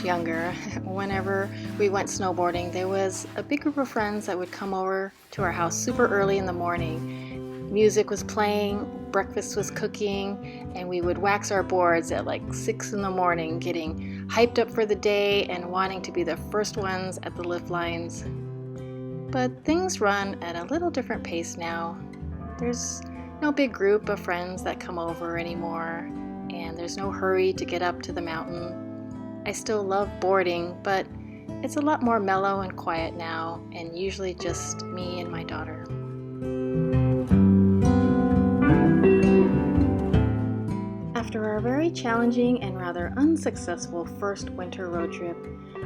younger, whenever we went snowboarding, there was a big group of friends that would come over to our house super early in the morning. Music was playing, breakfast was cooking, and we would wax our boards at like 6 in the morning, getting hyped up for the day and wanting to be the first ones at the lift lines. But things run at a little different pace now. There's no big group of friends that come over anymore, and there's no hurry to get up to the mountain. I still love boarding, but it's a lot more mellow and quiet now, and usually just me and my daughter. After our very challenging and rather unsuccessful first winter road trip,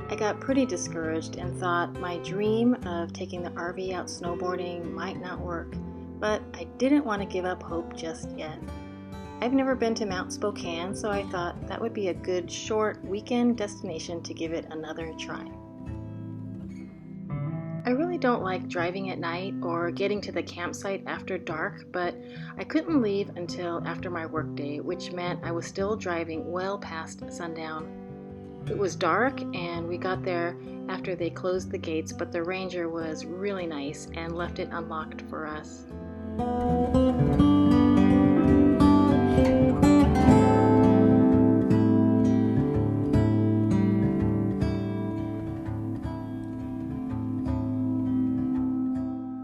I got pretty discouraged and thought my dream of taking the RV out snowboarding might not work, but I didn't want to give up hope just yet. I've never been to Mount Spokane, so I thought that would be a good short weekend destination to give it another try. I really don't like driving at night or getting to the campsite after dark, but I couldn't leave until after my workday, which meant I was still driving well past sundown. It was dark and we got there after they closed the gates, but the ranger was really nice and left it unlocked for us.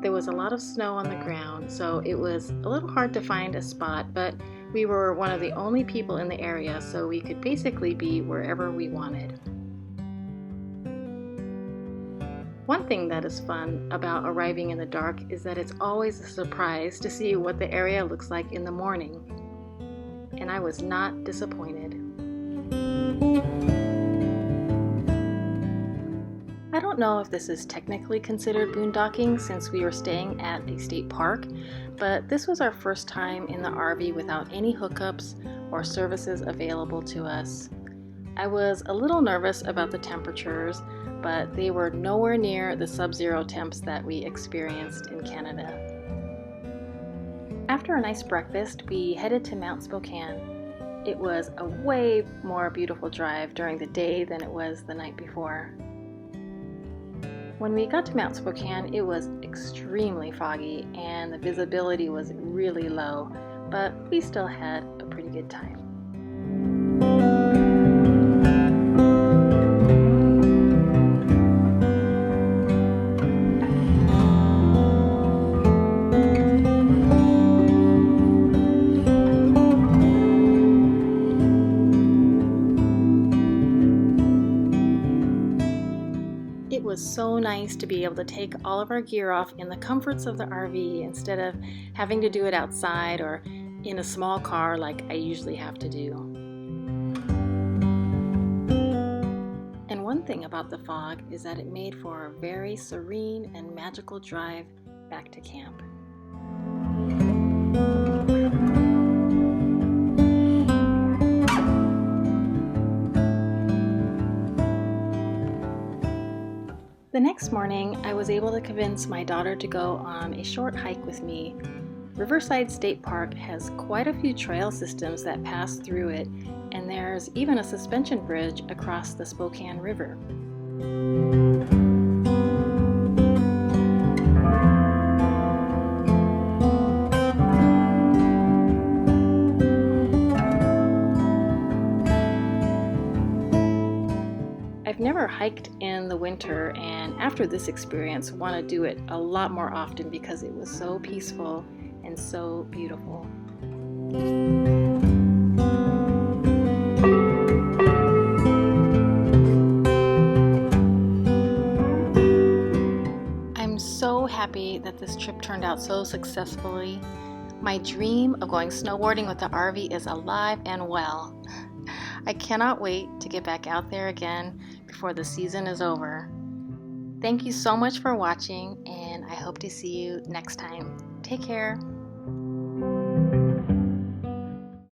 There was a lot of snow on the ground, so it was a little hard to find a spot, but we were one of the only people in the area, so we could basically be wherever we wanted. One thing that is fun about arriving in the dark is that it's always a surprise to see what the area looks like in the morning. And I was not disappointed. I don't know if this is technically considered boondocking since we were staying at a state park, but this was our first time in the RV without any hookups or services available to us. I was a little nervous about the temperatures, but they were nowhere near the sub-zero temps that we experienced in Canada. After a nice breakfast, we headed to Mount Spokane. It was a way more beautiful drive during the day than it was the night before. When we got to Mount Spokane, it was extremely foggy and the visibility was really low, but we still had a pretty good time. It was so nice to be able to take all of our gear off in the comforts of the RV instead of having to do it outside or in a small car like I usually have to do. And one thing about the fog is that it made for a very serene and magical drive back to camp. The next morning, I was able to convince my daughter to go on a short hike with me. Riverside State Park has quite a few trail systems that pass through it, and there's even a suspension bridge across the Spokane River. I've never hiked in the winter, and after this experience want to do it a lot more often because it was so peaceful and so beautiful. I'm so happy that this trip turned out so successfully. My dream of going snowboarding with the RV is alive and well. I cannot wait to get back out there again before the season is over. Thank you so much for watching, and I hope to see you next time. Take care.